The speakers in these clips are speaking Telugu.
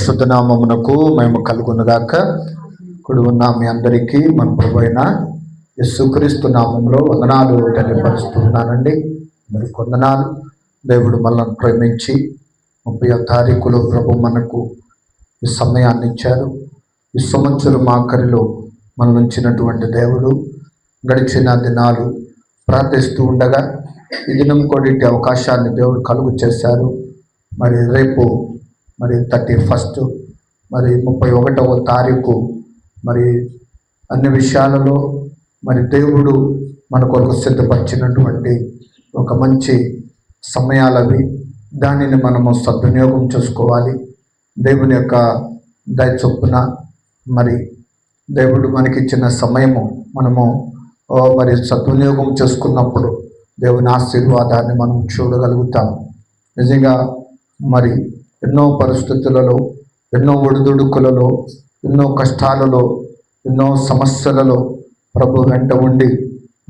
పరిశుద్ధ నామమునకు మహిమ కలుగునుగాక. ఇప్పుడు ఉన్న మీ అందరికీ మన ప్రభువైన యేసుక్రీస్తు నామంలో వందనాలు తెలియపరుస్తున్నానండి. మరి వందనాలు. దేవుడు మనల్ని ప్రేమించి 30వ తారీఖులో ప్రభు మనకు ఈ సమయాన్ని ఇచ్చారు. ఈ సంవత్సరం ఆఖరిలో మనం ఉంచినటువంటి దేవుడు గడిచిన దినాలు ప్రార్థిస్తూ ఉండగా ఈ దినం కొన్నిటి అవకాశాన్ని దేవుడు కలుగు చేశారు. మరి రేపు 31 మరి 31వ తారీఖు మరి అన్ని విషయాలలో మరి దేవుడు మన కొరకు సిద్ధపరిచినటువంటి ఒక మంచి సమయాలవి. దానిని మనము సద్వినియోగం చేసుకోవాలి. దేవుని యొక్క దయ చొప్పున మరి దేవుడు మనకిచ్చిన సమయము మనము మరి సద్వినియోగం చేసుకున్నప్పుడు దేవుని ఆశీర్వాదాన్ని మనం చూడగలుగుతాం. నిజంగా మరి ఎన్నో పరిస్థితులలో, ఎన్నో ఒడిదుడుకులలో, ఎన్నో కష్టాలలో, ఎన్నో సమస్యలలో ప్రభు వెంట ఉండి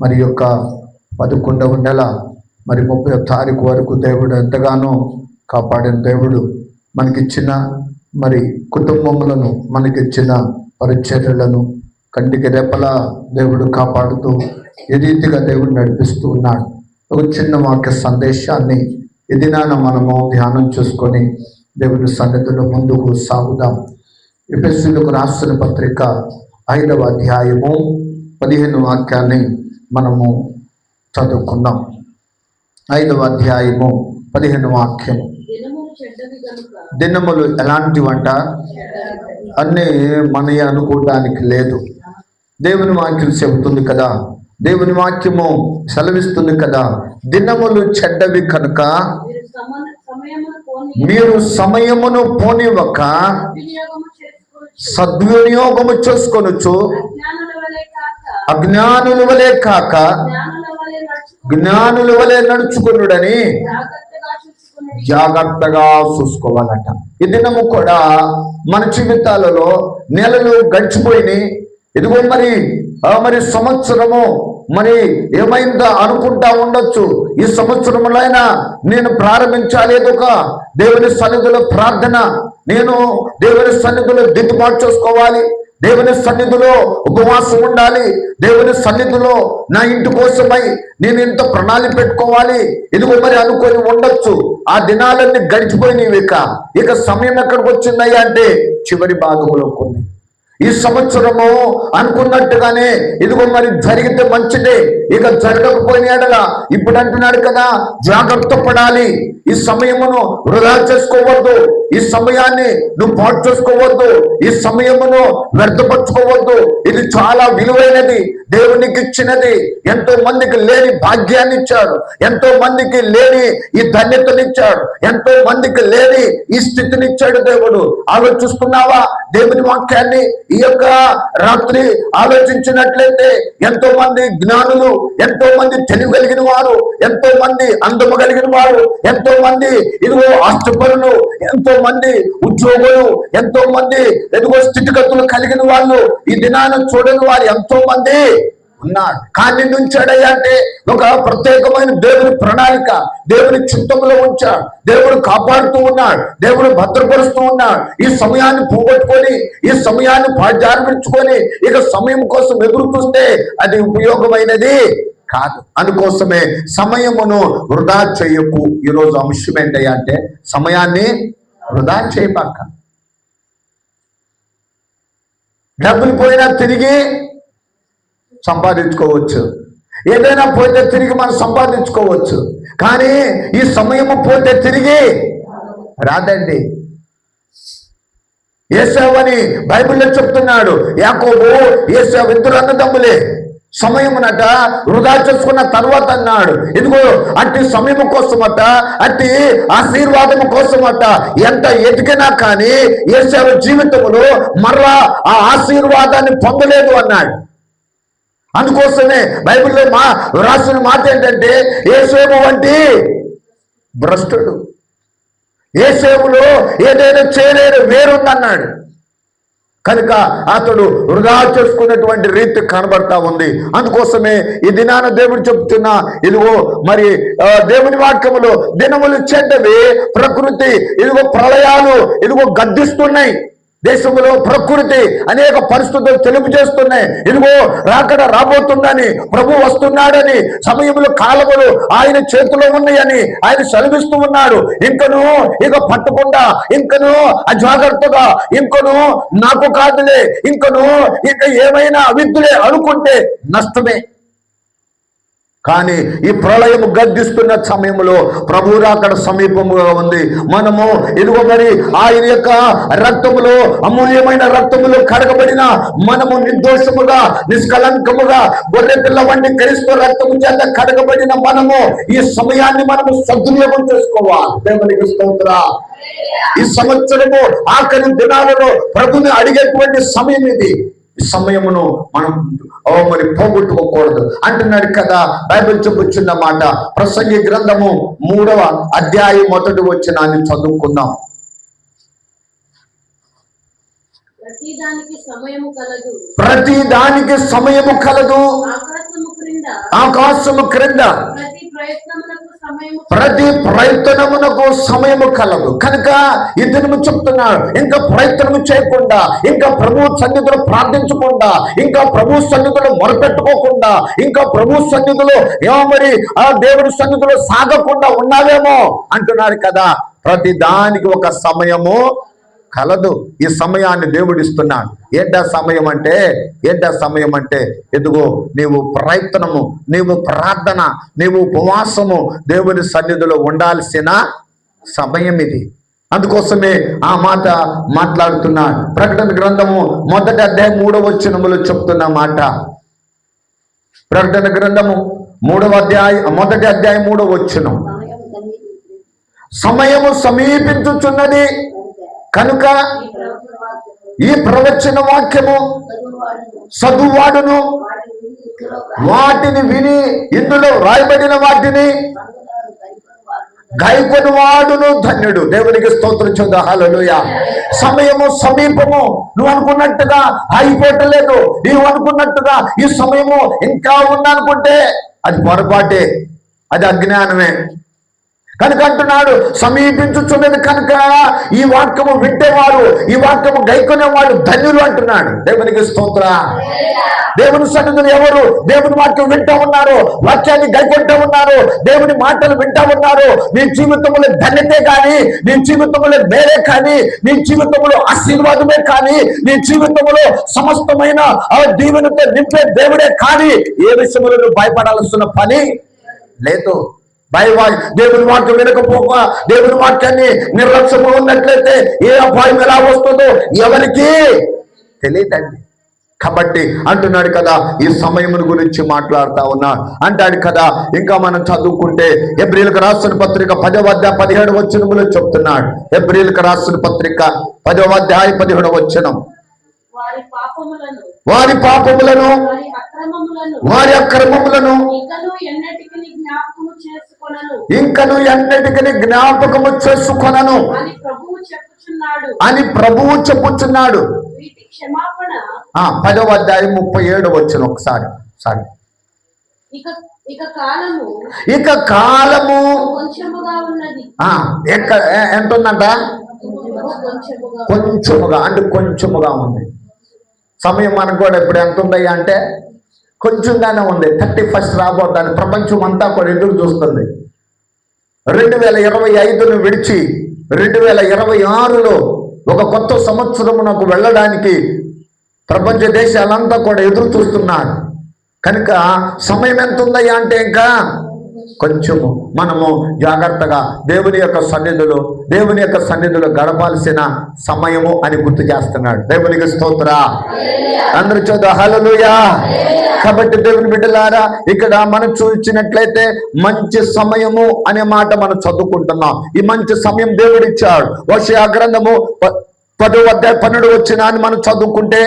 మరి యొక్క 11వ నెల మరి 30వ తారీఖు వరకు దేవుడు ఎంతగానో కాపాడిన దేవుడు మనకిచ్చిన మరి కుటుంబములను, మనకిచ్చిన పరిచర్యలను కంటికి రెప్పలా దేవుడు కాపాడుతూ ఏ రీతిగా దేవుడు నడిపిస్తూ ఉన్నాడు. ఒక చిన్న వాక్య సందేశాన్ని ఈ దినాన మనము ధ్యానం చేసుకొని దేవుని సన్నిధిలో ముందుకు సాగుదాం. ఎఫెసీయులకు రాసిన పత్రిక 5వ అధ్యాయము 15వ వాక్యాన్ని మనము చదువుకుందాం. 5వ అధ్యాయము 15వ వాక్యం. దినములు ఎలాంటివంట? అన్నీ మనయే అనుకోవడానికి లేదు. దేవుని వాక్యం చెబుతుంది కదా, దేవుని వాక్యము సెలవిస్తుంది కదా, దినములు చెడ్డవి కనుక మీరు సమయమును పోనివ్వక సద్వినియోగము చేసుకొనుచు అజ్ఞానుల వలె కాక జ్ఞానుల వలె నడుచుకునుడని జాగ్రత్తగా చూసుకోవాలట. ఈ దినము కూడా మన జీవితాలలో నెలలు గడిచిపోయినాయి. ఇదిగో మరి సంవత్సరము మరి ఏమైందో అనుకుంటా ఉండొచ్చు. ఈ సంవత్సరంలో నేను ప్రారంభించాలి ఒక దేవుని సన్నిధిలో ప్రార్థన, నేను దేవుని సన్నిధిలో దిద్దుబాటు చేసుకోవాలి, దేవుని సన్నిధిలో ఉపవాసం ఉండాలి, దేవుని సన్నిధిలో నా ఇంటి కోసమై నేను ఇంత ప్రణాళిక పెట్టుకోవాలి, ఇదిగో మరి అనుకొని ఉండొచ్చు. ఆ దినాలన్నీ గడిచిపోయినవి. ఇక సమయం ఎక్కడికి వచ్చిందయ్యా అంటే చివరి భాగంలో కొన్ని. ఈ సంవత్సరము అనుకున్నట్టుగానే ఇదిగో మరి జరిగితే మంచిదే, ఇక జరగకపోయినాడలా ఇప్పుడు అంటున్నాడు కదా, జాగ్రత్త పడాలి. ఈ సమయమును వృధా చేసుకోవద్దు, ఈ సమయాన్ని నువ్వు పాటు చేసుకోవద్దు, ఈ సమయమును వ్యర్థపరచుకోవద్దు. ఇది చాలా విలువైనది, దేవునికి ఇచ్చినది. ఎంతో మందికి లేని భాగ్యాన్ని ఇచ్చాడు, ఎంతో మందికి లేని ఈ ధన్యతనిచ్చాడు, ఎంతో మందికి లేని ఈ స్థితినిచ్చాడు దేవుడు. ఆలోచిస్తున్నావా దేవుని వాక్యాన్ని? ఈ యొక్క రాత్రి ఆలోచించినట్లయితే ఎంతో మంది జ్ఞానులు, ఎంతో మంది తెలివి కలిగిన వారు, ఎంతో మంది అందము కలిగిన వారు, ఎంతో మంది ఇదిగో ఆస్తిపరులు, ఎంతో మంది ఉద్యోగులు, ఎంతో మంది ఎదుగో స్థితిగతులు కలిగిన వాళ్ళు, ఈ దినాన్ని చూడని వారు ఎంతో మంది ఉన్నాడు. కానీ నుంచాడయ్యా అంటే ఒక ప్రత్యేకమైన దేవుని ప్రణాళిక దేవుని చిత్తంలో ఉంచాడు. దేవుడు కాపాడుతూ ఉన్నాడు, దేవుడు భద్రపరుస్తూ ఉన్నాడు. ఈ సమయాన్ని పోగొట్టుకొని, ఈ సమయాన్ని జారించుకొని ఇక సమయం కోసం ఎదురు చూస్తే అది ఉపయోగమైనది కాదు. అందుకోసమే సమయమును వృధా చేయకు. ఈరోజు అంశం ఏంటయ్యా అంటే సమయాన్ని వృధా చేయబాక. డబ్బులు పోయినా తిరిగి సంపాదించుకోవచ్చు, ఏదైనా పోతే తిరిగి మనం సంపాదించుకోవచ్చు, కానీ ఈ సమయము పోతే తిరిగి రాదండి. ఏశావు అని బైబిల్లో చెప్తున్నాడు. యాకోబు ఏశావు ఇద్దరు అన్నదమ్ములే. సమయమునట వృధా చేసుకున్న తర్వాత అన్నాడు, ఇదిగో అట్టి సమయం కోసమట, అట్టి ఆశీర్వాదం కోసమట ఎంత ఎదిగినా కానీ ఏశావు జీవితంలో మరలా ఆ ఆశీర్వాదాన్ని పొందలేదు అన్నాడు. అందుకోసమే బైబిల్లో రాసిన మాట ఏంటంటే యేసేపు వంటి భ్రష్టుడు, యేసేపులో ఏదైనా చేయలేడు వేరుందన్నాడు. కనుక అతడు వృధా చేసుకున్నటువంటి రీతి కనబడతా ఉంది. అందుకోసమే ఈ దినాన దేవుడు చెప్తున్నా, ఇదిగో మరి దేవుని వాక్యములో దినములు చెడ్డవి, ప్రకృతి ఇదిగో ప్రళయాలు ఇదిగో గద్దిస్తున్నాయి. దేశంలో ప్రకృతి అనేక పరిస్థితులు తెలుపు చేస్తున్నాయి. ఇదిగో రాకడ రాబోతుందని, ప్రభు వస్తున్నాడని, సమయంలో కాలములు ఆయన చేతిలో ఉన్నాయని ఆయన సెలవిస్తూ ఉన్నాడు. ఇంకను ఇక పట్టకుండా, ఇంకను అజాగ్రత్తగా, ఇంకను నాకు కాదులే, ఇంకను ఇక ఏమైనా అవిద్దులే అనుకుంటే నష్టమే. కానీ ఈ ప్రళయము గద్దిస్తున్న సమయంలో ప్రభు రాకడ సమీపముగా ఉంది. మనము ఇదిగో మరి ఆయన యొక్క రక్తములో, అమూల్యమైన రక్తములో కడగబడిన మనము నిర్దోషముగా, నిష్కలంకముగా, గొర్రె పిల్ల వంటి క్రీస్తు రక్తము చేత కడగబడిన మనము ఈ సమయాన్ని మనము సద్వినియోగం చేసుకోవాలి. దేవునికి స్తోత్రం. ఈ సంవత్సరము ఆఖరి దినాలలో ప్రభుని అడిగేటువంటి సమయం ఇది. ఈ సమయమును మనం మరి పోగొట్టుకోకూడదు అంటున్నాడు కదా బైబిల్ చెప్పుచున్న మాట. ప్రసంగి గ్రంథము 3వ అధ్యాయం 1వ వచనాన్ని చదువుకుందాం. ప్రతి దానికి సమయము కలదు, ఆకాశము క్రింద ప్రతి ప్రయత్నమునకు సమయము కలదు. కనుక ఈ దినము చెప్తున్నాడు, ఇంకా ప్రయత్నము చేయకుండా, ఇంకా ప్రభు సన్నిధిలో ప్రార్థించకుండా, ఇంకా ప్రభు సన్నిధిలో మొరపెట్టుకోకుండా, ఇంకా ప్రభు సన్నిధిలో ఏమో మరి ఆ దేవుడి సన్నిధిలో సాగకుండా ఉన్నావేమో అంటున్నాడు కదా. ప్రతి దానికి ఒక సమయము కలదు. ఈ సమయాన్ని దేవుడు ఇస్తున్నాడు. ఏంటా సమయం అంటే ఎదుగో నీవు ప్రయత్నము, నీవు ప్రార్థన, నీవు ఉపవాసము దేవుని సన్నిధిలో ఉండాల్సిన సమయం ఇది. అందుకోసమే ఆ మాట మాట్లాడుతున్నాడు. ప్రకటన గ్రంథము 1వ అధ్యాయం 3వ వచనములో చెప్తున్న మాట. ప్రకటన గ్రంథము 1వ అధ్యాయం 3వ వచనం. సమయము సమీపించుచున్నది కనుక ఈ ప్రవచన వాక్యము చదువువాడును వాటిని విని ఇందులో రాయబడిన వాటిని గైకొని వాడును ధన్యుడు. దేవునికి స్తోత్రం చెందా. హల్లెలూయా. సమయము సమీపము. నువ్వు అనుకున్నట్టుగా అయిపోవట్లేదు. నీవు అనుకున్నట్టుగా ఈ సమయము ఇంకా ఉందనుకుంటే అది పొరపాటే, అది అజ్ఞానమే. కనుక అంటున్నాడు సమీపించుచున్నది కనుక ఈ వాక్యము వింటేవారు, ఈ వాక్యము గైకొనేవాడు ధన్యులు అంటున్నాడు. దేవునికి స్తోత్ర. దేవుని సన్నిధిని ఎవరు దేవుని వాక్యం వింటూ ఉన్నారు, వాక్యాన్ని గైకొంటూ ఉన్నారు, దేవుని మాటలు వింటూ ఉన్నారు, నీ జీవితంలో ధన్యతే కానీ, నీ జీవితంలో మేలే కానీ, నీ జీవితంలో ఆశీర్వాదమే కానీ, నీ జీవితంలో సమస్తమైన దీవెనతో నింపే దేవుడే కానీ ఏ విషయంలో నువ్వు భయపడాల్సిన పని లేదు. దేవుని వాక్యం వినకపోక, దేవుని వాక్యాన్ని నిర్లక్ష్యంగా ఉన్నట్లయితే ఏ అపాయం ఎలా వస్తుందో ఎవరికి తెలియదండి. కాబట్టి అంటున్నాడు కదా ఈ సమయం గురించి మాట్లాడుతా ఉన్నాడు. అంటాడు కదా. ఇంకా మనం చదువుకుంటే హెబ్రీయులకు రాసిన పత్రిక 10వ అధ్యాయం 17వ వచనములో చెప్తున్నాడు. హెబ్రీయులకు రాసిన పత్రిక 10వ అధ్యాయం 17వ వచనం. వారి పాపములను వారి అక్రమములను ఇంకను ఎన్నటికి జ్ఞాపకము చేసుకొనను అని ప్రభువు చెప్పుచున్నాడు. 10వ అధ్యాయం 37వ వచనం ఒకసారి. ఇక కాలము ఎంత ఉందంట? కొంచెముగా, అంటే కొంచెముగా ఉంది. సమయం మనకు కూడా ఇప్పుడు ఎంత ఉందయ్యా అంటే కొంచెంగానే ఉంది. 31st రాబోతాను. ప్రపంచం అంతా కూడా ఎదురు చూస్తుంది. 2025ను విడిచి 2026లో ఒక కొత్త సంవత్సరమునకు వెళ్ళడానికి ప్రపంచ దేశాలంతా కూడా ఎదురు చూస్తున్నారు. కనుక సమయం ఎంత ఉందయ్యా అంటే ఇంకా కొంచెము. మనము జాగ్రత్తగా దేవుని యొక్క సన్నిధిలో గడపాల్సిన సమయము అని గుర్తు చేస్తున్నాడు. దేవునికి స్తోత్ర. అందరూ చదువు హల్లెలూయా. కాబట్టి దేవుని బిడ్డలారా, ఇక్కడ మనం చూసినట్లయితే మంచి సమయము అనే మాట మనం చదువుకుంటున్నాం. ఈ మంచి సమయం దేవుడిచ్చాడు. హోషేయ గ్రంథము 10వ అధ్యాయం 12వ వచనాన్ని మనం చదువుకుంటే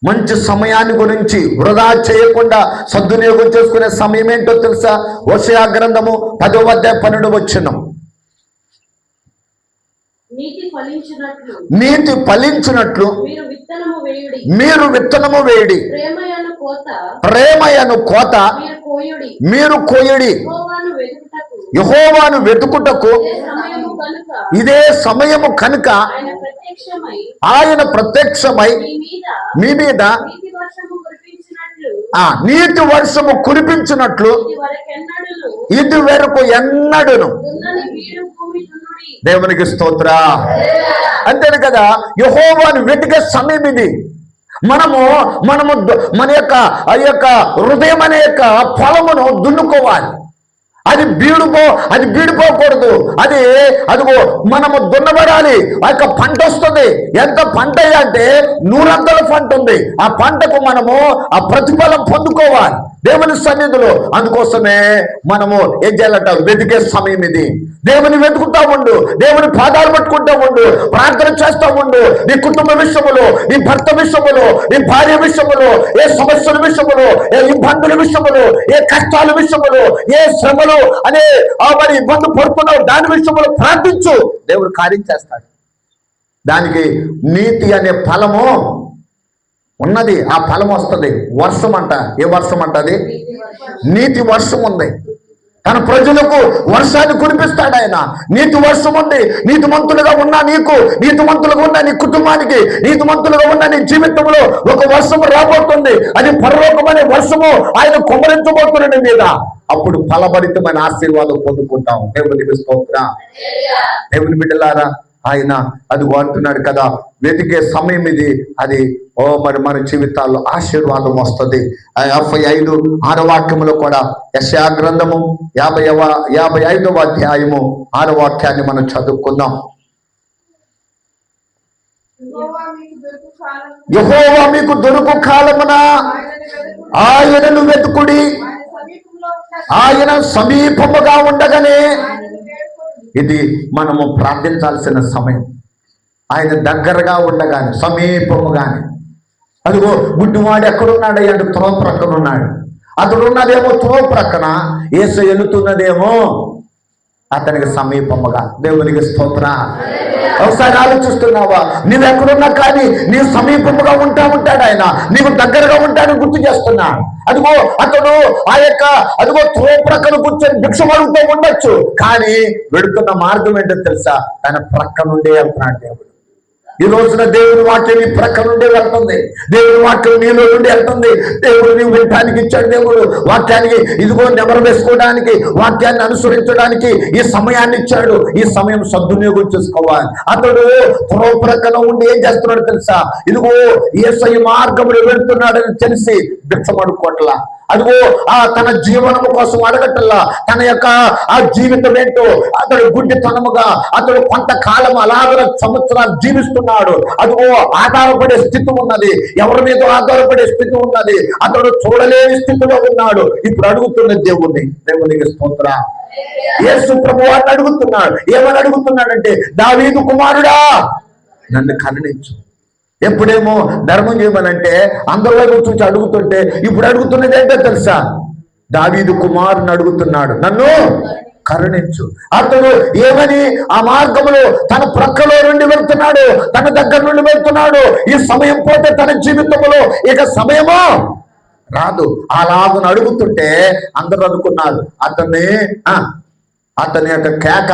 మంచి సమయాన్ని గురించి వృధా చేయకుండా సద్వినియోగం చేసుకునే సమయం ఏంటో తెలుసా? హోషేయ గ్రంథము 10వ అధ్యాయం 12వ వచనం. నీతి ఫలించినట్లు మీరు విత్తనము వేయుడి, ప్రేమయను కోత మీరు కోయుడి. యెహోవాను వెతుకుటకు ఇదే సమయము కనుక ఆయన ప్రత్యక్షమై మీ మీద నీతి వర్షము కురిపించినట్లు ఇది వరకు ఎన్నడును. దేవునికి స్తోత్ర. అంతేను కదా, యెహోవాను వెతికే సమయం ఇది. మనము మన యొక్క హృదయం అనే యొక్క ఫలమును దున్నుకోవాలి. అది బీడిపోకూడదు. అదిగో మనము దున్నబడాలి. ఆ యొక్క పంట వస్తుంది. ఎంత పంట అంటే 100 పంట ఉంది. ఆ పంటకు మనము ఆ ప్రతిఫలం పొందుకోవాలి దేవుని సన్నిధిలో. అందుకోసమే మనము ఏం చేయాలంట, వెతికే సమయం ఇది. దేవుని వెతుకుతా ఉండు, దేవుని పాదాలు పట్టుకుంటా ఉండు, ప్రార్థన చేస్తా ఉండు. నీ కుటుంబ విషయములో, నీ భర్త విషయములో, నీ భార్య విషయములో, ఏ సమస్యల విషయములో, ఏ ఇబ్బందుల విషయములో, ఏ కష్టాల విషయములో, ఏ శ్రమలు అనే మరి ఇబ్బంది పడుతున్నావు దాని విషయంలో ప్రార్థించు. దేవుడు కార్యం చేస్తాడు. దానికి నీతి అనే ఫలము ఉన్నది. ఆ ఫలం వస్తుంది. వర్షం అంట. ఏ వర్షం అంట? అది నీతి వర్షం ఉంది. తన ప్రజలకు వర్షాన్ని కురిపిస్తాడు ఆయన. నీతి వర్షం ఉంది. నీతిమంతులుగా ఉన్నా నీకు, నీతిమంతులుగా ఉన్న నీ కుటుంబానికి, నీతిమంతులుగా ఉన్న నీ జీవితంలో ఒక వర్షము రాబోతుంది. అది పరలోకమనే వర్షము ఆయన కుమ్మరించబోతున్నాడు మీద. అప్పుడు ఫలభరితమైన ఆశీర్వాదం పొందుకుంటాం. దేవునికి స్తోత్రం. దేవుని బిడ్డలారా, ఆయన అదిగో అంటున్నాడు కదా, వెతికే సమయం ఇది. అది మరి మన జీవితాల్లో ఆశీర్వాదం వస్తుంది. 55 వాక్యములో కూడా యెషయా గ్రంథము 55వ అధ్యాయము 6వ వాక్యాన్ని మనం చదువుకుందాం. యెహోవా మీకు దొరుకు కాలమున ఆయనను వెతుకుడి, ఆయన సమీపముగా ఉండగానే. ఇది మనము ప్రార్థించాల్సిన సమయం. ఆయన దగ్గరగా ఉండగానే, సమీపముగానే. అదిగో గుడ్డివాడు ఎక్కడున్నాడు అంటే త్రోవ ప్రక్కన ఉన్నాడు. అతడు ఉన్నదేమో త్రోవ ప్రక్కన, యేసు ఎలుతున్నదేమో అతనికి సమీపముగా. దేవునికి స్తోత్ర. ఒకసారి ఆలోచిస్తున్నావా? నువ్వెక్కడున్నా కానీ నీ సమీపముగా ఉంటాడు ఆయన. నీకు దగ్గరగా ఉంటాడని గుర్తు చేస్తున్నాడు. అదిగో అతడు అదిగో త్రోవ ప్రక్కన కూర్చొని భిక్ష అడుగుతూ ఉండొచ్చు, కానీ వెడుతున్న మార్గం ఏంటో తెలుసా? తన ప్రక్క నుండే వెళ్తున్నాడు దేవుడు. ఈ రోజున దేవుని వాక్యం నీ ప్రక్క నుండి వెళ్తుంది. దేవుని వాక్యం నీలో నుండి వెళ్తుంది. దేవుడు నీవు వినటానికి ఇచ్చాడు. దేవుడు వాక్యానికి ఇదిగో నెమరు వేసుకోవడానికి, వాక్యాన్ని అనుసరించడానికి ఈ సమయాన్ని ఇచ్చాడు. ఈ సమయం సద్వినియోగం చేసుకోవాలి. అతడు త్రోవ ప్రక్కన ఉండి ఏం చేస్తున్నాడు తెలుసా? ఇదిగో యేసయ్య మార్గములు వెళ్తున్నాడని తెలిసి భిక్షమడుకోవట్లా. అదిగో తన జీవనము కోసం అడగటల్లా. తన యొక్క ఆ జీవితం ఏంటో అతడు గుడ్డితనముగా అతడు కొంతకాలం అలాగ సంవత్సరాలు జీవిస్తున్నాడు. అదిగో ఆధారపడే స్థితి ఉన్నది. ఎవరి మీద ఆధారపడే స్థితి ఉన్నది. అతడు చూడలేని స్థితిలో ఉన్నాడు. ఇప్పుడు అడుగుతున్న దేవునికి స్తోత్ర. యేసు ప్రభువు అడుగుతున్నాడు. ఏమని అడుగుతున్నాడంటే, దావీదు కుమారుడా నన్ను కరుణించు. ఎప్పుడేమో ధర్మం చేయమనంటే అందరి వైపు చూసి అడుగుతుంటే, ఇప్పుడు అడుగుతున్నది ఏంటో తెలుసా? దావీదు కుమారుని అడుగుతున్నాడు, నన్ను కరుణించు. అతడు ఏమని ఆ మార్గంలో తన ప్రక్కలో నుండి వెళ్తున్నాడు, తన దగ్గర నుండి వెళ్తున్నాడు. ఈ సమయం పోతే తన జీవితంలో ఇక సమయమో రాదు. అలాగని అడుగుతుంటే అందరూ అనుకున్నారు అతని యొక్క కేక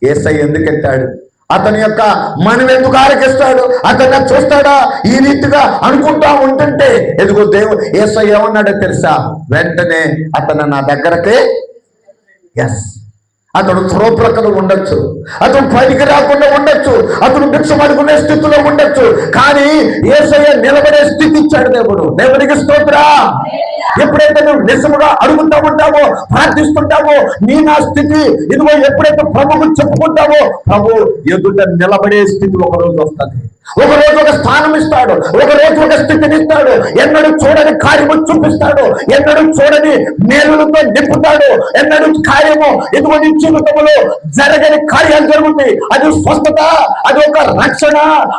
యేసయ్య ఎందుకు ఎత్తాడు, అతని యొక్క మనం ఎందుకు ఆరగిస్తాడు, అతన్ని చూస్తాడా, ఈ రీతిగా అనుకుంటా ఉంటుంటే ఎదుగు దేవుడు యేసయ్య ఏమన్నాడో తెలుసా? వెంటనే అతను నా దగ్గరకే అతడు త్రోవ ప్రక్కన ఉండొచ్చు, అతడు పైకి రాకుండా ఉండొచ్చు, అతడు భిక్షం అడుగునే స్థితిలో ఉండొచ్చు, కానీ యేసయ్య నిలబడే స్థితి ఇచ్చాడు దేవుడు. దేవునికి స్తోత్ర. ఎప్పుడైతే నువ్వు నిజముగా అడుగుతూ ఉంటావో, ప్రార్థిస్తుంటావో, నా స్థితి ఇదిగో ఎప్పుడైతే ప్రభువు చెప్పుకుంటావో, ప్రభు ఎదుట నిలబడే స్థితి ఒకరోజు వస్తుంది. ఒకరోజు ఒక స్థానం ఇస్తాడు, ఒకరోజు ఒక స్థితిని ఇస్తాడు. ఎన్నడూ చూడని కార్యము చూపిస్తాడు, ఎన్నడూ చూడని మేలులతో నింపుతాడు. ఎన్నడూ కార్యము ఇదిగో నీ జీవితంలో జరగని కార్యాలు జరుగుతాయి. అది స్వస్థత, అది ఒక రక్షణ,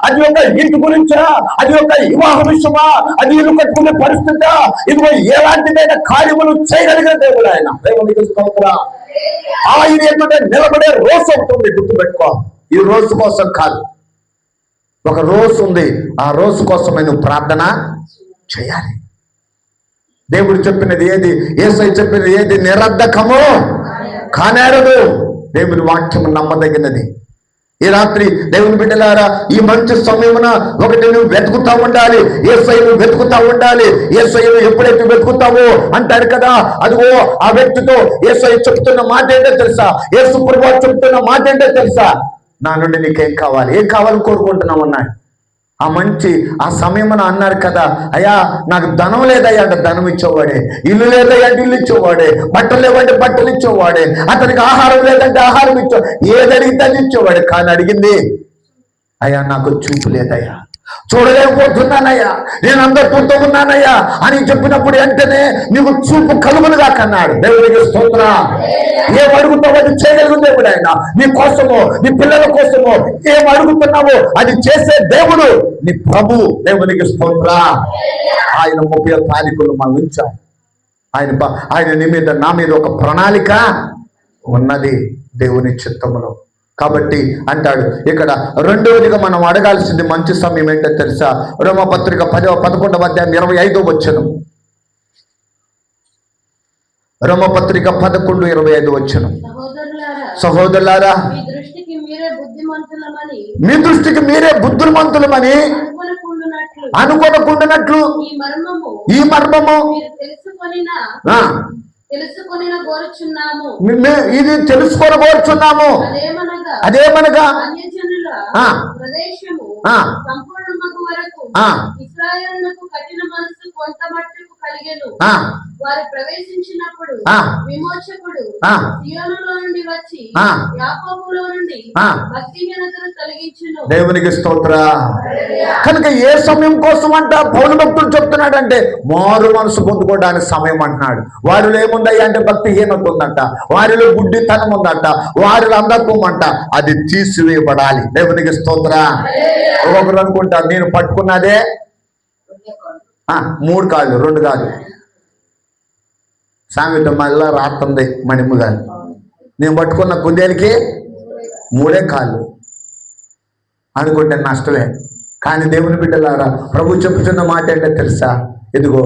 అది ఒక ఇంటి గురించా, అది ఒక వివాహ విషయమా, అది ఇల్లు కట్టుకునే పరిస్థితి, ఇదిగో ఎలాంటిదైన కార్యములు చేయగలిగిన దేవుడు ఆయన. దేవునికి స్తోత్రం. ఆయన ఏంటంటే నిలబడే రోజు ఉంటుంది. గుర్తుపెట్టుకో, ఈ రోజు కోసం కాదు, ఒక రోజు ఉంది, ఆ రోజు కోసమే నువ్వు ప్రార్థన చేయాలి. దేవుడు చెప్పినది ఏది, యేసయ్య చెప్పినది ఏది నిరర్ధకము కానేరదు. దేవుని వాక్యం నమ్మదగినది. ఈ రాత్రి దేవుని బిడ్డలారా, ఈ మంచి సమయమున ఒకటి నువ్వు వెతుకుతా ఉండాలి, యేసయ్యను వెతుకుతా ఉండాలి. యేసయ్యను ఎప్పుడైతే వెతుకుతావో అంటారు కదా, అదిగో ఆ వ్యక్తితో యేసయ్య చెప్తున్న మాట ఏంటో తెలుసా, యేసు ప్రభువు చెప్తున్న మాట ఏంటో తెలుసా, నా నుండి నీకేం కావాలి, ఏం కావాలని కోరుకుంటున్నావు అన్నాడు. ఆ మంచి ఆ సమయమున అన్నారు కదా, అయ్యా నాకు ధనం లేదయ్యా అంటే ధనం ఇచ్చేవాడే, ఇల్లు లేదయ్యా అంటే ఇల్లు ఇచ్చేవాడే, బట్టలు లేవంటే బట్టలు ఇచ్చేవాడే, అతనికి ఆహారం లేదంటే ఆహారం ఏది అడిగితే అది ఇచ్చేవాడే. కానీ అడిగింది, అయ్యా నాకు చూపు లేదయ్యా, చూడలేకపోతున్నానయ్యా, నేను అందరితో ఉన్నానయ్యా అని చెప్పినప్పుడు వెంటనే నీకు చూపు కలుగునుగా కన్నాడు. దేవుడికి స్తోత్రం. ఏం అడుగుతావో అది చేయగలిగిన దేవుడు ఆయన. నీ కోసమో నీ పిల్లల కోసమో ఏం అడుగుతున్నావో అది చేసే దేవుడు నీ ప్రభు. దేవునికి స్తోత్రం. ఆయన 30 తారీఖులు మనం ఉంచాం. ఆయన నీ మీద నా మీద ఒక ప్రణాళిక ఉన్నది దేవుని చిత్తములో. కాబట్టి అంటాడు ఇక్కడ రెండవదిగా మనం అడగాల్సింది మంచి సమయం ఏంటో తెలుసా, రోమపత్రిక 11వ అధ్యాయం 25వ వచనం. రోమపత్రిక 11:25 వచనం. సహోదరులారా, మీ దృష్టికి మీరే బుద్ధిమంతులమని అనుకొనకుండానట్లు ఈ మర్మము ఇది తెలుసుకొనగోరుచున్నాము. అదేమనగా వారు ప్రవేశించినప్పుడు విమోచకుడు సియోనులో నుండి వచ్చి యాకోబులో నుండి భక్తిహీనతను తొలగించును. దేవునికి స్తోత్రం. కనుక ఏ సమయం కోసం అంట పౌలు భక్తుడు చెప్తున్నాడంటే మారు మనసు పొందుకోవడానికి సమయం అంటున్నాడు. వారిలో ఏముందయ్యా అంటే భక్తిహీనత ఉందంట, వారిలో గుడ్డితనం ఉందంట, వారిలో అంధత్వం అంట, అది తీసివేయబడాలి. దేవునికి స్తోత్రం. ఒకరు అనుకుంటారు నేను పట్టుకున్నదే 3 కాళ్ళు 2 కాదు. సామెత మళ్ళా రాస్తుంది మణిమ్మ గారు, నేను పట్టుకున్న కుందేలకి 3 కాళ్ళు అనుకుంటే నష్టమే. కానీ దేవుని బిడ్డలారా, ప్రభు చెప్పుతున్న మాట ఏంటో తెలుసా, ఇదిగో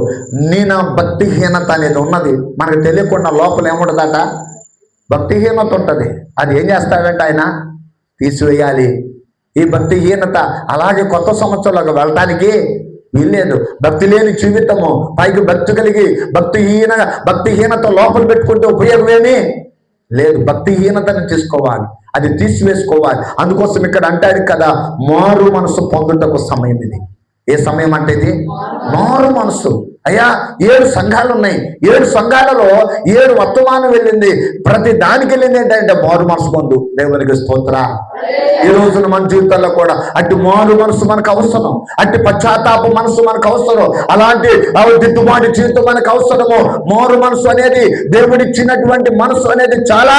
నా భక్తిహీనత అనేది ఉన్నది. మనకు తెలియకుండా లోపల ఏముంటుందట, భక్తిహీనత ఉంటుంది. అది ఏం చేస్తాడంటే ఆయన తీసివేయాలి. ఈ భక్తిహీనత అలాగే కొత్త సంవత్సరంలోకి వెళ్ళటానికి వీల్లేదు. భక్తి లేని జీవితము, పైకి భక్తి కలిగి భక్తిహీనత లోపల పెట్టుకుంటే ఉపయోగమేమీ లేదు. భక్తిహీనతను తీసుకోవాలి, అది తీసివేసుకోవాలి. అందుకోసం ఇక్కడ అంటాడు కదా, మారు మనసు పొందుటకు సమయం ఇది. ఏ సమయం అంటే ఇది మారు మనసు. అయ్యా 7 సంఘాలు ఉన్నాయి, 7 సంఘాలలో 7 వర్తమానం వెళ్ళింది, ప్రతి దానికి వెళ్ళింది ఏంటంటే మారు మనసు పొందు. దేవునికి స్తోత్రం. ఈ రోజున మన జీవితాల్లో కూడా అటు మారు మనసు మనకు అవసరం, అటు పశ్చాత్తాప మనసు మనకు అవసరం, అలాంటి దిద్దుబాటు జీవితం మనకు అవసరము. మారు మనసు అనేది దేవుడిచ్చినటువంటి మనసు అనేది చాలా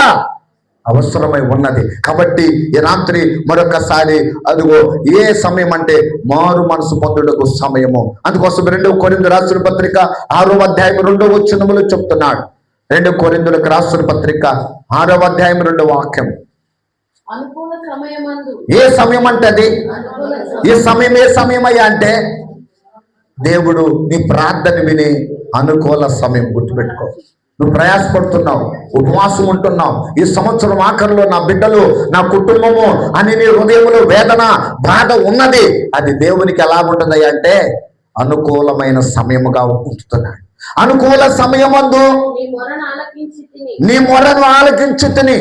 అవసరమై ఉన్నది. కాబట్టి ఈ రాత్రి మరొకసారి అదిగో ఏ సమయం అంటే మారు మనసు పొందుటకు సమయము. అందుకోసం 2 కొరింథీయులకు రాసిన పత్రిక 6వ అధ్యాయం 2వ వచనములో చెప్తున్నాడు. 2 కొరింథీయులకు రాసిన పత్రిక 6వ అధ్యాయం 2వ వాక్యం. ఏ సమయం అంటే అది ఏ సమయం అయ్యా అంటే దేవుడు నీ ప్రార్థన విని అనుకూల సమయం. గుర్తుపెట్టుకో, నువ్వు ప్రయాసపడుతున్నావు, ఉపవాసం ఉంటున్నావు, ఈ సంవత్సరం ఆఖరిలో నా బిడ్డలు నా కుటుంబము అని నీ హృదయంలో వేదన బాధ ఉన్నది. అది దేవునికి ఎలా ఉంటుంది అంటే అనుకూలమైన సమయముగా ఉంటున్నాడు. అనుకూల సమయమందు నీ మొరను ఆలకించి తిని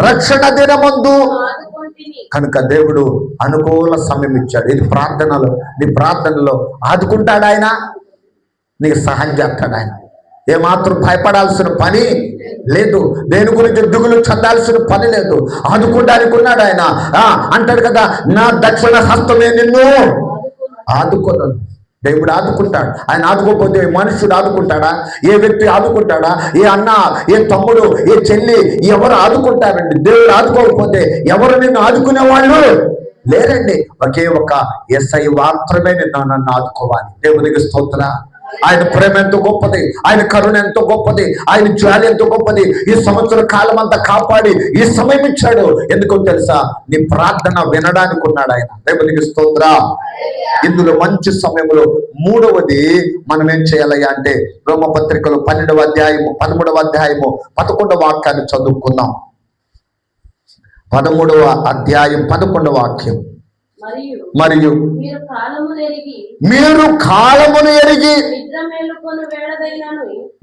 రక్షణ దినమందు. కనుక దేవుడు అనుకూల సమయం ఇచ్చాడు. ఇది ప్రార్థనలో, నీ ప్రార్థనలో ఆదుకుంటాడు ఆయన, నీకు సహాయం చేస్తాడు ఆయన. ఏమాత్రం భయపడాల్సిన పని లేదు, దేని గురించి దిగులు చెందాల్సిన పని లేదు. ఆదుకోవడానికి ఉన్నాడు ఆయన. అంటాడు కదా, నా దక్షిణ హస్తమే నిన్ను ఆదుకోను. దేవుడు ఆదుకుంటాడు. ఆయన ఆదుకోకపోతే మనుషుడు ఆదుకుంటాడా? ఏ వ్యక్తి ఆదుకుంటాడా? ఏ అన్న, ఏ తమ్ముడు, ఏ చెల్లి ఎవరు ఆదుకుంటారండి? దేవుడు ఆదుకోకపోతే ఎవరు నిన్ను ఆదుకునే వాళ్ళు లేరండి. ఒకే ఒక యేసయ్య మాత్రమే నన్ను ఆదుకోవాలి. దేవునికి స్తోత్రం. ఆయన ప్రేమ ఎంతో గొప్పది, ఆయన కరుణ ఎంతో గొప్పది, ఆయన జాలి ఎంతో గొప్పది. ఈ సంవత్సర కాలం అంతా కాపాడి ఈ సమయం ఇచ్చాడు. ఎందుకో తెలుసా? నీ ప్రార్థన వినడానికి ఉన్నాడు ఆయన. దేవునికి స్తోత్ర. ఇందులో మంచి సమయంలో మూడవది మనం ఏం చేయాలయ్యా అంటే రోమపత్రికలు 12వ అధ్యాయము 13వ అధ్యాయము 11వ వాక్యాన్ని చదువుకుందాం. 13వ అధ్యాయం 11వ వాక్యం. మరియు మీరు కాలమును ఎరిగి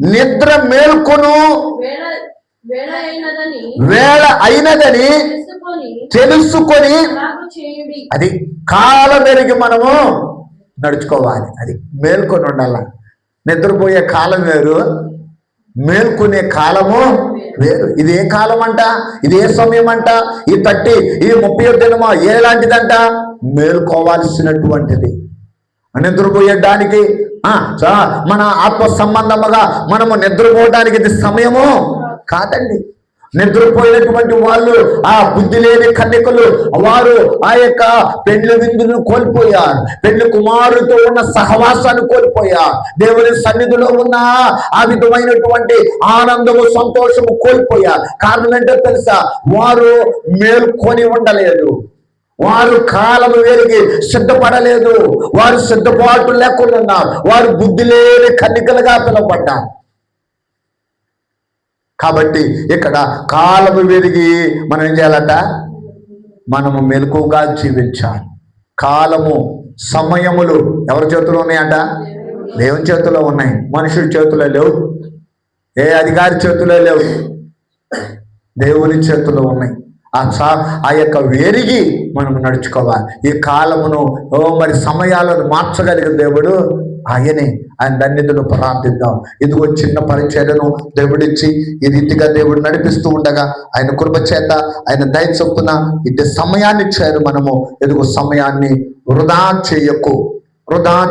నిద్ర మేల్కొను వేళ అయినదని తెలుసుకొని, అది కాలం ఎరిగి మనము నడుచుకోవాలి. అది మేల్కొని ఉండాల. నిద్రపోయే కాలం వేరు, మేల్కొనే కాలము వేరు. ఇది ఏ కాలం అంట? ఇది ఏ సమయం అంట? ఈ 31 దినమా ఎలాంటిదంట? మేల్కోవాల్సినటువంటిది. నిద్రపోయేడానికి మన ఆత్మ సంబంధముగా మనము నిద్రపోవడానికి ఇది సమయము కాదండి. నిద్రపోయినటువంటి వాళ్ళు, ఆ బుద్ధి లేని కన్యకలు, వారు ఆ యొక్క పెళ్లి విందును కోల్పోయారు. పెళ్లి కుమారుతో ఉన్న సహవాసాన్ని కోల్పోయారు. దేవుని సన్నిధిలో ఉన్న ఆ విధమైనటువంటి ఆనందము, సంతోషము కోల్పోయారు. కారణం ఏంటో తెలుసా? వారు మేల్కొని ఉండలేదు. వారు కాలము వెలిగి సిద్ధపడలేదు. వారు సిద్ధపాటు లేకుండా ఉన్నారు. వారు బుద్ధి లేని కన్యకలుగా పిలువబడ్డారు. కాబట్టి ఇక్కడ కాలము వెలిగి మనం ఏం చేయాలట? మనము మెలకువగా జీవించాలి. కాలము, సమయములు ఎవరి చేతిలో ఉన్నాయంట? దేవుని చేతిలో ఉన్నాయి. మనుషుల చేతిలో లేవు. ఏ అధికారి చేతిలో లేవు. దేవుని చేతిలో ఉన్నాయి. ఆ యొక్క వెరిగి మనం నడుచుకోవాలి. ఈ కాలమును మరి సమయాలను మార్చగలిగిన దేవుడు ఆయనే. ఆయన ధన్యతను ప్రార్థిద్దాం. ఇదిగో చిన్న పరిచర్యను దేవుడిచ్చి ఈ రీతిగా దేవుడు నడిపిస్తూ ఉండగా ఆయన కృప చేత, ఆయన దయ చొప్పున ఇటు సమయాన్ని ఇచ్చారు. మనము ఇదిగో సమయాన్ని వృధా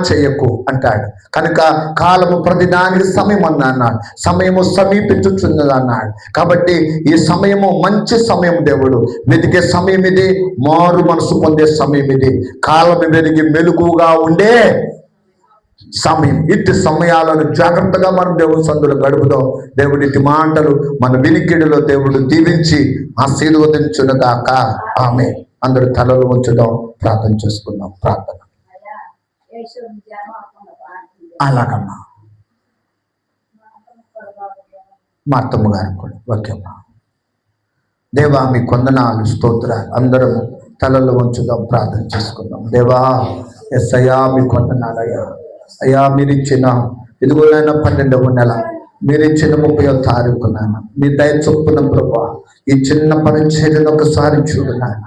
చేయకు అంటాడు. కనుక కాలము ప్రతిదానికి సమయం అన్నాడు. సమయము సమీపించుచున్నది అన్నాడు. కాబట్టి ఈ సమయము మంచి సమయం. దేవుడు వెతికే సమయం ఇది. మారు మనసు పొందే సమయం ఇది. కాలము వెలిగి మెలకువగా ఉండే సమయం. ఇట్టి సమయాలను జాగ్రత్తగా మనం దేవుని సందులో గడుపుదాం. దేవుడి ఇట్టి మాటలు మన వినికిడిలో దేవుడు దీవించి ఆశీర్వదించునుగాక. ఆమె. అందరూ తలలు ఉంచుదాం, ప్రార్థన చేసుకుందాం. ప్రార్థన. అలాగమ్మా మా అత్తమ్మ గారు కూడా ఓకేమ్మా. దేవా మీ కొందనాలు, స్తోత్రాలు. అందరము తలలు ఉంచుదాం, ప్రార్థన చేసుకుందాం. దేవా ఎస్సయ్యా మీ కొందనాలయ్యా. అయ్యా మీరిచ్చిన ఇదిగోనైనా 12వ నెల, మీరిచ్చిన 30వ తారీఖు నాయన, మీ దయ చొప్పున ప్రభా ఈ చిన్న పరిచర్యను ఒకసారి చూడు నాయన.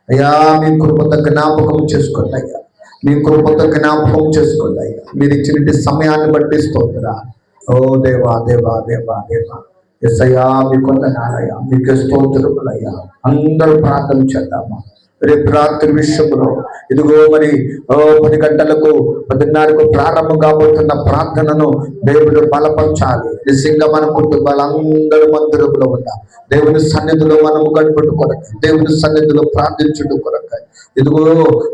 అయ్యా మీ కృపతో జ్ఞాపకం చేసుకోండి అయ్యా. మీ కృపతో జ్ఞాపకం చేసుకోండి అయ్యా. మీరు ఇచ్చిన సమయాన్ని బట్టి స్తోత్రా. ఓ దేవా దేవా దేవా దేవా ఎస్సయ్యా మీ కొందనాలయ్యా. మీకు స్తోత్రములయ్యా. అందరూ ప్రార్థన చేద్దామా. రేపు రాత్రి విషయంలో ఇదిగో మరి 10 గంటలకు 10:30కు ప్రారంభం కాబోతున్న ప్రార్థనను దేవుడు బలపరచాలి. నిజంగా మన కుటుంబాలందరూ మందిరంలో ఉందా దేవుని సన్నిధిలో మనము గడుపుట కొరక, దేవుని సన్నిధిలో ప్రార్థించుట కొరక ఇదిగో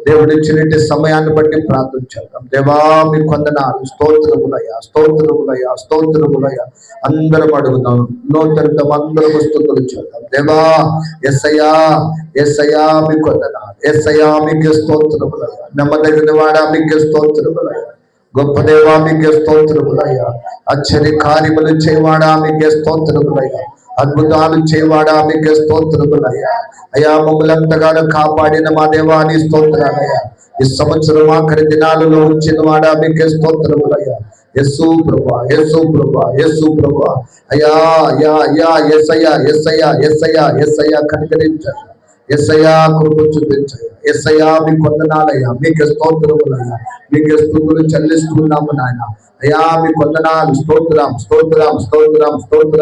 దేవుడి ఇచ్చినట్టు సమయాన్ని బట్టి ప్రార్థించాం. దేవా మీ కొందనాలు, స్తోత్రములయ్యా, స్తోత్రములయ్యా, స్తోత్రములయ్యా. అందరం అడుగుదాం, నోటంతం అందరం స్తుతులు చేద్దాం. దేవా ఎస్సయ్యా, ఎస్సయ్యా మీ కొందనాలు, ఎస్సయ్యా మీకే స్తోత్రములయ్యా. నమ్మదగిన వాడా మీకే స్తోత్రములయ్యా. గొప్ప దేవా మీకే స్తోత్రములయ్యా. ఆశ్చర్య కార్యములు చేయవాడా మీకే స్తోత్రములయ్యా. అద్భుతాలు చేయవాడా మీకే స్తోత్రములయ్యా. అయ్యా మమ్మల్ని ఎంతగానో కాపాడిన మా దేవాని స్తోత్రాలయ్యా. ఈ సంవత్సరం ఆఖరి దినాలలో ఉంచిన వాడా మీకే స్తోత్రములయ్యా. యేసు ప్రభువా, యేసు ప్రభువా, యేసు ప్రభువా. అయ్యా అయ్యా అయ్యా యేసయ్యా, యేసయ్యా, యేసయ్యా, యేసయ్యా కనికరించయ్యా. యేసయ్యా కృప చూపించయ్యా. యేసయ్యా మీ కొందనాలయ్యా. మీకే స్తోత్రములయ్యా. మీకే స్తుతులు చెల్లిస్తున్నాము నాయన. అయ్యా మీ కొందనాలు. స్తోత్రం, స్తోత్రం, స్తోత్రం, స్తోత్రం.